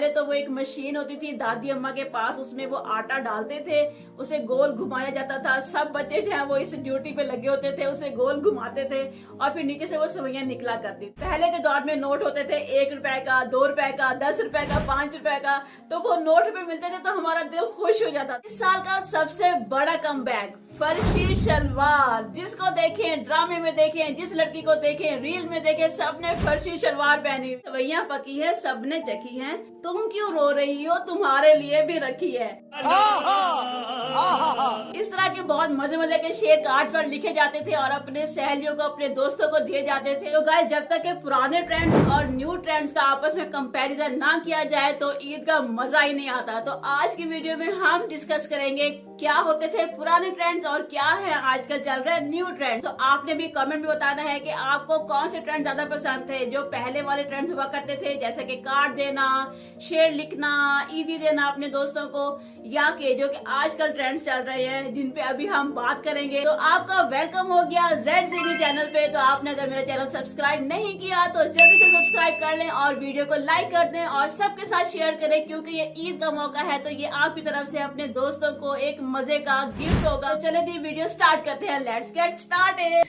पहले तो वो एक मशीन होती थी दादी अम्मा के पास, उसमें वो आटा डालते थे, उसे गोल घुमाया जाता था। सब बच्चे जो है वो इस ड्यूटी पे लगे होते थे, उसे गोल घुमाते थे और फिर नीचे से वो सवैयां निकला करती। पहले के दौर में नोट होते थे 1 रुपए का, 2 रुपए का, 10 रुपए का, 5 रुपए का, तो वो नोट पे मिलते थे तो हमारा दिल खुश हो जाता। इस साल का सबसे बड़ा कमबैक फर्शी शलवार, जिसको देखें ड्रामे में देखें, जिस लड़की को देखें रील में देखें, सबने फर्शी शलवार पहनी। सवैयां पकी है, सबने चखी है, तुम क्यों रो रही हो, तुम्हारे लिए भी रखी है। इस तरह के बहुत मजे मजे के शेर कार्ड पर लिखे जाते थे और अपने सहेलियों को, अपने दोस्तों को दिए जाते थे। तो गाइस, जब तक के पुराने ट्रेंड्स और न्यू ट्रेंड्स का आपस में कंपैरिजन ना किया जाए तो ईद का मजा ही नहीं आता। तो आज की वीडियो में हम डिस्कस करेंगे क्या होते थे पुराने ट्रेंड्स और क्या है आजकल चल रहा है न्यू ट्रेंड। तो आपने भी कमेंट में बताना है कि आपको कौन से ट्रेंड ज्यादा पसंद थे, जो पहले वाले ट्रेंड हुआ करते थे जैसे कि कार्ड देना, शेर लिखना, ईदी देना अपने दोस्तों को, या कि जो कि आजकल ट्रेंड्स चल रहे हैं जिन पे अभी हम बात करेंगे। तो आपका वेलकम हो गया ZCD चैनल पे। तो आपने अगर मेरा चैनल सब्सक्राइब नहीं किया तो जल्दी से सब्सक्राइब कर लें और वीडियो को लाइक कर दें और सबके साथ शेयर करें, क्योंकि ये ईद का मौका है तो ये आपकी तरफ से अपने दोस्तों को एक मजे का गिफ्ट होगा। तो चले दी वीडियो स्टार्ट करते हैं, लेट्स गेट स्टार्टेड।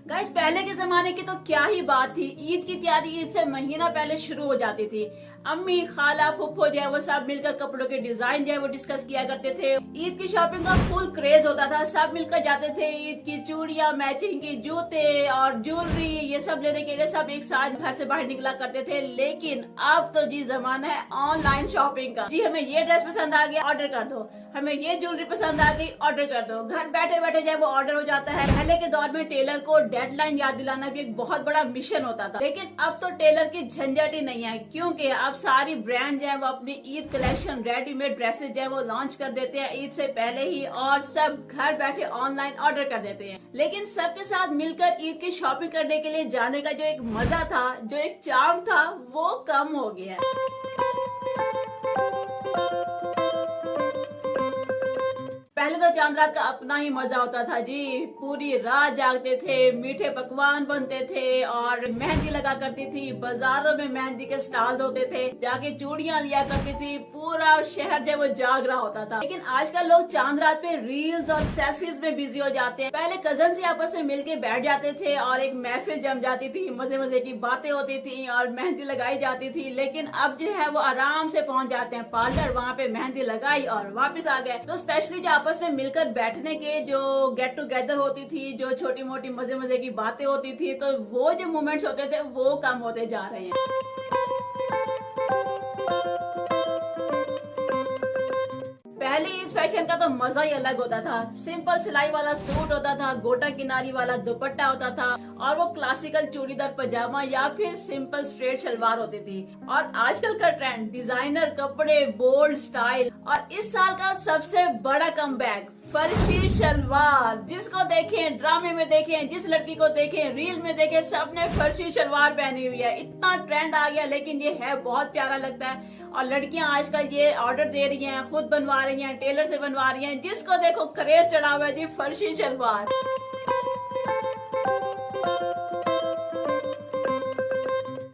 गाइस, पहले के जमाने की तो क्या ही बात थी। ईद की तैयारी ईद से महीना पहले शुरू हो जाती थी। अम्मी, खाला, फुफ्फो जो है वो सब मिलकर कपड़ों के डिजाइन जो है वो डिस्कस किया करते थे। ईद की शॉपिंग का फुल क्रेज होता था, सब मिलकर जाते थे। ईद की चूड़ियां, मैचिंग की जूते और ज्वेलरी, ये सब लेने के लिए सब एक साथ घर से बाहर निकला करते थे। लेकिन अब तो जी जमाना है ऑनलाइन शॉपिंग का। जी हमें ये ड्रेस पसंद आ गया, ऑर्डर कर दो, हमें ये ज्वेलरी पसंद आ गई, ऑर्डर कर दो, घर बैठे बैठे जो है वो ऑर्डर हो जाता है। पहले के दौर में टेलर को डेडलाइन याद दिलाना भी एक बहुत बड़ा मिशन होता था, लेकिन अब तो टेलर की झंझट ही नहीं है, क्योंकि अब सारी ब्रांड जो है वो अपनी ईद कलेक्शन रेडीमेड ड्रेसेस जो है वो लॉन्च कर देते हैं ईद से पहले ही, और सब घर बैठे ऑनलाइन ऑर्डर कर देते हैं। लेकिन सबके साथ मिलकर ईद की शॉपिंग करने के लिए जाने का जो एक मजा था, जो एक चार्म था, वो कम हो गया है। पहले तो चांद रात का अपना ही मजा होता था जी। पूरी रात जागते थे, मीठे पकवान बनते थे और मेहंदी लगा करती थी। बाजारों में मेहंदी के स्टॉल होते थे, जाके चूड़ियां लिया करती थी। पूरा शहर जो वो जाग रहा होता था। लेकिन आजकल लोग चांद रात पे रील्स और सेल्फीज में बिजी हो जाते हैं। पहले कजन से आपस में मिलके बैठ जाते थे और एक महफिल जम जाती थी, मजे मजे की बातें होती थी और मेहंदी लगाई जाती थी। लेकिन अब जो है वो आराम से पहुंच जाते हैं पार्लर, वहाँ पे मेहंदी लगाई और वापस आ गए। तो स्पेशली जो आपस में मिलकर बैठने के जो गेट टुगेदर होती थी, जो छोटी मोटी मजे मजे की बातें होती थी, तो वो जो मोमेंट्स होते थे वो कम होते जा रहे हैं। पहले ईद फैशन का तो मजा ही अलग होता था। सिंपल सिलाई वाला सूट होता था, गोटा किनारी वाला दुपट्टा होता था और वो क्लासिकल चूड़ीदार पजामा या फिर सिंपल स्ट्रेट शलवार होती थी। और आजकल का ट्रेंड डिजाइनर कपड़े, बोल्ड स्टाइल, और इस साल का सबसे बड़ा कमबैक फर्शी शलवार, जिसको देखें ड्रामे में देखें, जिस लड़की को देखें रील में देखें, सबने फर्शी शलवार पहनी हुई है। इतना ट्रेंड आ गया, लेकिन ये है बहुत प्यारा लगता है। और लड़कियां आजकल ये ऑर्डर दे रही हैं, खुद बनवा रही हैं, टेलर से बनवा रही हैं, जिसको देखो क्रेज चढ़ा हुआ है जी फर्शी शलवार।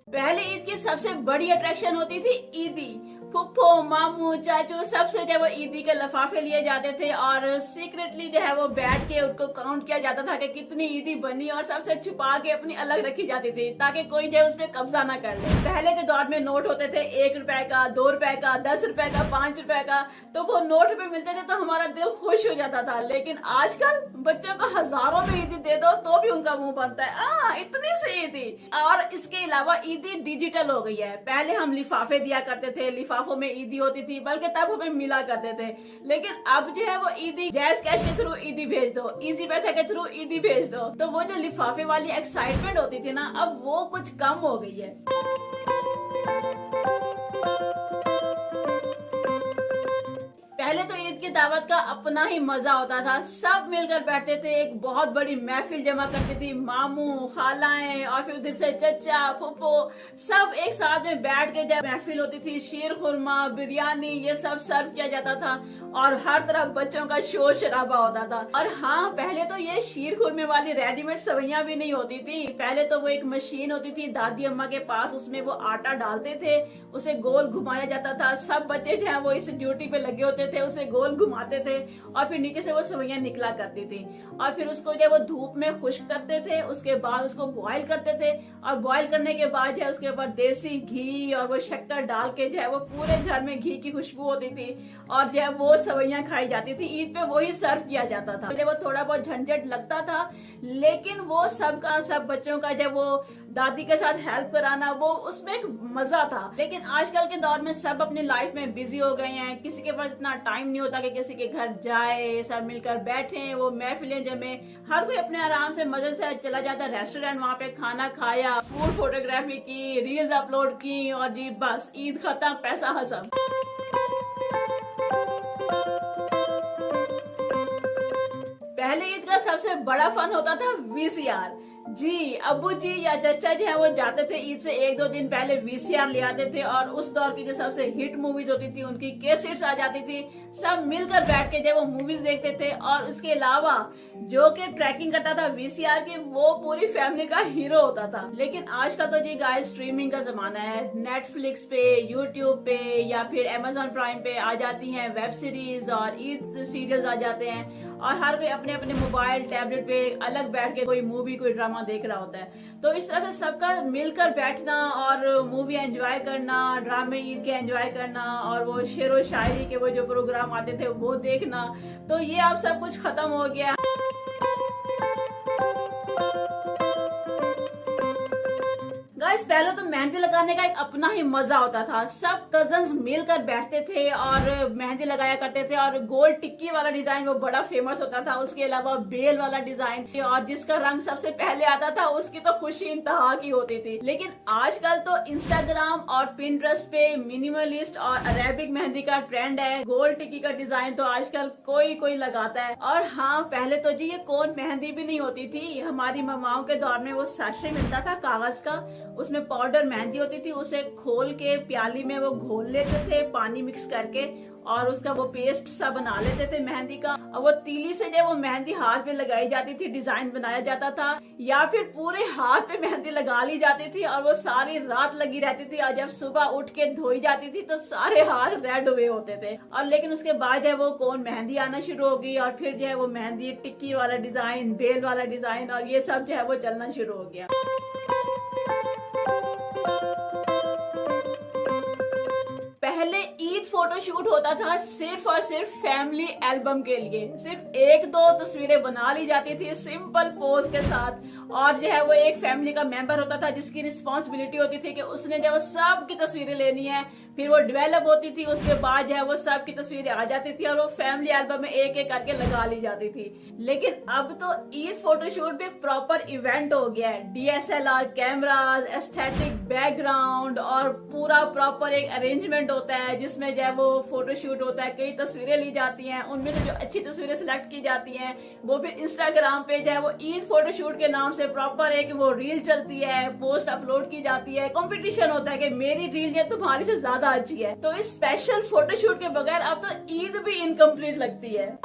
पहले ईद की सबसे बड़ी अट्रैक्शन होती थी ईदी। फुफ्फो, मामू, चाचू सबसे जो वो ईदी के लफाफे लिए जाते थे और सीक्रेटली जो है वो बैठ के उनको काउंट किया जाता था कि कितनी ईदी बनी, और सबसे छुपा के अपनी अलग रखी जाती थी ताकि कोई जो है उस पर कब्जा ना कर ले। पहले के दौर में नोट होते थे 1 रुपए का, 2 रुपए का, 10 रुपए का, 5 रुपए का, तो वो नोट पे मिलते थे तो हमारा दिल खुश हो जाता था। लेकिन आजकल बच्चों को हजारों में ईदी दे दो तो भी उनका मुंह बनता है, इतनी सी ईदी। और इसके अलावा ईदी डिजिटल हो गई है। पहले हम लिफाफे दिया करते थे, लिफाफों में ईदी होती थी, बल्कि तब हमें मिला करते थे। लेकिन अब जो है वो ईदी जैज कैश के थ्रू ईदी भेज दो, इजी पैसे के थ्रू ईदी भेज दो। तो वो जो लिफाफे वाली एक्साइटमेंट होती थी ना, अब वो कुछ कम हो गई है। पहले तो ईद की दावत का अपना ही मजा होता था। सब मिलकर बैठते थे, एक बहुत बड़ी महफिल जमा करती थी, मामू खालाएं और फिर उधर से चचा फूफो सब एक साथ में बैठ के जब महफिल होती थी, शीर खुरमा बिरयानी ये सब सर्व किया जाता था और हर तरफ बच्चों का शोर शराबा होता था। और हाँ, पहले तो ये शीर खुरमे वाली रेडीमेड सवैयां भी नहीं होती थी। पहले तो वो एक मशीन होती थी दादी अम्मा के पास, उसमें वो आटा डालते थे, उसे गोल घुमाया जाता था। सब बच्चे जो है वो इस ड्यूटी पे लगे होते थे, उसे गोल घुमाते थे और फिर नीचे से वो सवैयां निकला करती थी। और फिर उसको जो वो धूप में खुश्क करते थे, उसके बाद उसको बॉईल करते थे और बॉईल करने के बाद जो है उसके ऊपर देसी घी और वो शक्कर डाल के जो है वो पूरे घर में घी की खुशबू होती थी और जो है वो सवैयां खाई जाती थी। ईद पे वही सर्व किया जाता था। वो थोड़ा बहुत झंझट लगता था, लेकिन वो सबका सब बच्चों का जब वो दादी के साथ हेल्प कराना, वो उसमें एक मजा था। लेकिन आजकल के दौर में सब अपनी लाइफ में बिजी हो गए हैं, किसी के पास इतना टाइम नहीं होता कि किसी के घर जाए, सब मिलकर बैठे, वो महफिलें जमे। हर कोई अपने आराम से मजे से चला जाता है रेस्टोरेंट, वहाँ पे खाना खाया, फूड फोटोग्राफी की, रील्स अपलोड की और जी बस ईद खत्म, पैसा हसम। पहले ईद का सबसे बड़ा फन होता था वीसीआर। जी अब्बू जी या चचा जी है वो जाते थे ईद से एक दो दिन पहले वीसीआर ले आते थे और उस दौर की जो सबसे हिट मूवीज होती थी उनकी कैसेट्स आ जाती थी। सब मिलकर बैठ के जब वो मूवीज देखते थे और उसके अलावा जो कि ट्रैकिंग करता था वीसीआर की, वो पूरी फैमिली का हीरो होता था। लेकिन आज का तो जी गाइस स्ट्रीमिंग का जमाना है। नेटफ्लिक्स पे, यूट्यूब पे या फिर अमेजोन प्राइम पे आ जाती हैं वेब सीरीज और ईद सीरियल्स आ जाते हैं और हर कोई अपने अपने मोबाइल टैबलेट पे अलग बैठ के कोई मूवी कोई ड्रामा देख रहा होता है। तो इस तरह से सबका मिलकर बैठना और मूवी एंजॉय करना, ड्रामे ईद के एंजॉय करना और वो शेरो शायरी के वो जो प्रोग्राम आते थे वो देखना, तो ये अब सब कुछ खत्म हो गया। गाइस पहले तो मेहंदी लगाने का एक अपना ही मजा होता था। सब कजन्स मिलकर बैठते थे और मेहंदी लगाया करते थे और गोल टिक्की वाला डिजाइन वो बड़ा फेमस होता था। उसके अलावा बेल वाला डिजाइन और जिसका रंग सबसे पहले आता था उसकी तो खुशी इंतहा की होती थी। लेकिन आजकल तो इंस्टाग्राम और पिंटरेस्ट पे मिनिमलिस्ट और अरेबिक मेहंदी का ट्रेंड है। गोल टिक्की का डिजाइन तो आजकल कोई कोई लगाता है। और हाँ, पहले तो जी ये कोन मेहंदी भी नहीं होती थी। हमारी ममाओं के दौर में वो साशे मिलता था कागज का, उसमें पाउडर मेहंदी होती थी, उसे खोल के प्याली में वो घोल लेते थे पानी मिक्स करके और उसका वो पेस्ट सा बना लेते थे मेहंदी का। और वो तीली से जब वो मेहंदी हाथ पे लगाई जाती थी, डिजाइन बनाया जाता था या फिर पूरे हाथ पे मेहंदी लगा ली जाती थी और वो सारी रात लगी रहती थी और जब सुबह उठ के धोई जाती थी तो सारे हाथ रेड हुए होते थे। और लेकिन उसके बाद जो है वो कौन मेहंदी आना शुरू हो गई और फिर जो है वो मेहंदी टिक्की वाला डिजाइन, बेल वाला डिजाइन और ये सब जो है वो चलना शुरू हो गया। पहले ईद फोटोशूट होता था सिर्फ और सिर्फ फैमिली एल्बम के लिए। सिर्फ एक दो तस्वीरें बना ली जाती थी सिंपल पोज के साथ और जो है वो एक फैमिली का मेंबर होता था जिसकी रिस्पॉन्सिबिलिटी होती थी कि उसने जो सब की तस्वीरें लेनी है। फिर वो डेवलप होती थी, उसके बाद जो है वो सब की तस्वीरें आ जाती थी और वो फैमिली एल्बम में एक एक करके लगा ली जाती थी। लेकिन अब तो ईद फोटोशूट भी प्रॉपर इवेंट हो गया है। डीएसएलआर कैमरास, एस्थेटिक बैकग्राउंड और पूरा प्रॉपर एक अरेंजमेंट होता है जिसमें जो है वो फोटोशूट होता है। कई तस्वीरें ली जाती हैं, उनमें से जो अच्छी तस्वीरें सिलेक्ट की जाती हैं वो फिर इंस्टाग्राम पे जो है वो ईद फोटोशूट के नाम से प्रॉपर एक वो रील चलती है, पोस्ट अपलोड की जाती है, कंपटीशन होता है कि मेरी रील ये तुम्हारी से ज्यादा अच्छी है। तो इस स्पेशल फोटोशूट के बगैर अब तो ईद भी इनकम्प्लीट लगती है।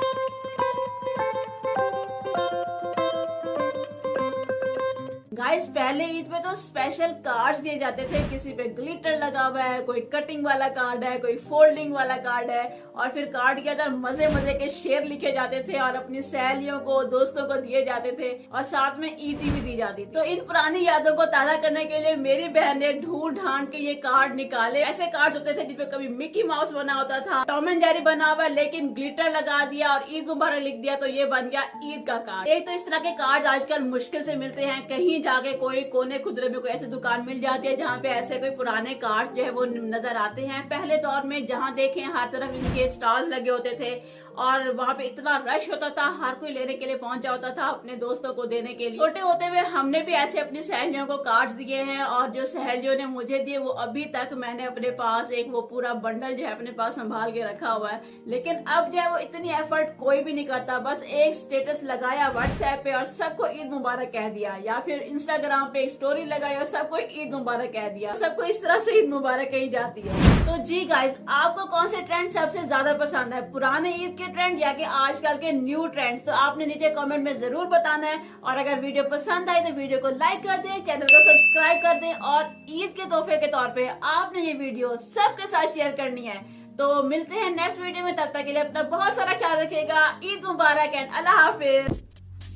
गाइस पहले ईद पे तो स्पेशल कार्ड्स दिए जाते थे, किसी पे ग्लिटर लगा हुआ है, कोई कटिंग वाला कार्ड है, कोई फोल्डिंग वाला कार्ड है और फिर कार्ड के अंदर मजे मजे के शेर लिखे जाते थे और अपनी सहेलियों को दोस्तों को दिए जाते थे और साथ में ईदी भी दी जाती थी। तो इन पुरानी यादों को ताजा करने के लिए मेरी बहन ने ढूंढ ढांड के ये कार्ड निकाले। ऐसे कार्ड होते थे जिसपे कभी मिकी माउस बना होता था, टॉम एंड जेरी बना हुआ लेकिन ग्लिटर लगा दिया और ईद मुबारक लिख दिया, तो ये बन गया ईद का कार्ड। एक तो इस तरह के कार्ड आजकल मुश्किल से मिलते हैं, कहीं जाके कोई कोने खुदरे में कोई ऐसी दुकान मिल जाती है जहाँ पे ऐसे कोई पुराने कार्ड जो है वो नजर आते हैं। पहले दौर में जहाँ देखें हर तरफ इनके स्टॉल्स लगे होते थे और वहाँ पे इतना रश होता था, हर कोई लेने के लिए पहुंचा होता था अपने दोस्तों को देने के लिए। छोटे होते हुए हमने भी ऐसे अपनी सहेलियों को कार्ड दिए हैं, और जो सहेलियों ने मुझे दिए वो अभी तक मैंने अपने पास एक वो पूरा बंडल जो है अपने पास संभाल के रखा हुआ है। लेकिन अब जो है वो इतनी एफर्ट कोई भी नहीं करता, बस एक स्टेटस लगाया व्हाट्सएप पे और सबको ईद मुबारक कह दिया, या फिर इंस्टाग्राम पे एक स्टोरी लगाई और सबको ईद मुबारक कह दिया। सबको इस तरह से ईद मुबारक कही जाती है। तो जी गाइस, आपको कौन से ट्रेंड सबसे ज्यादा पसंद है, पुराने ईद के ट्रेंड या कि आजकल के न्यू ट्रेंड्स? तो आपने नीचे कमेंट में जरूर बताना है। और अगर वीडियो पसंद आई तो वीडियो को लाइक कर दें, चैनल को सब्सक्राइब कर दें, और ईद के तोहफे के तौर पे आपने ये वीडियो सबके साथ शेयर करनी है। तो मिलते हैं नेक्स्ट वीडियो में, तब तक के लिए अपना बहुत सारा ख्याल रखिएगा। ईद मुबारक एंड अल्लाह हाफिज।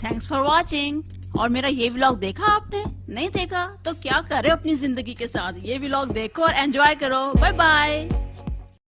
Thanks for watching. और मेरा ये व्लॉग देखा आपने? नहीं देखा तो क्या कर रहे हो अपनी जिंदगी के साथ? ये व्लॉग देखो और एंजॉय करो। Bye bye.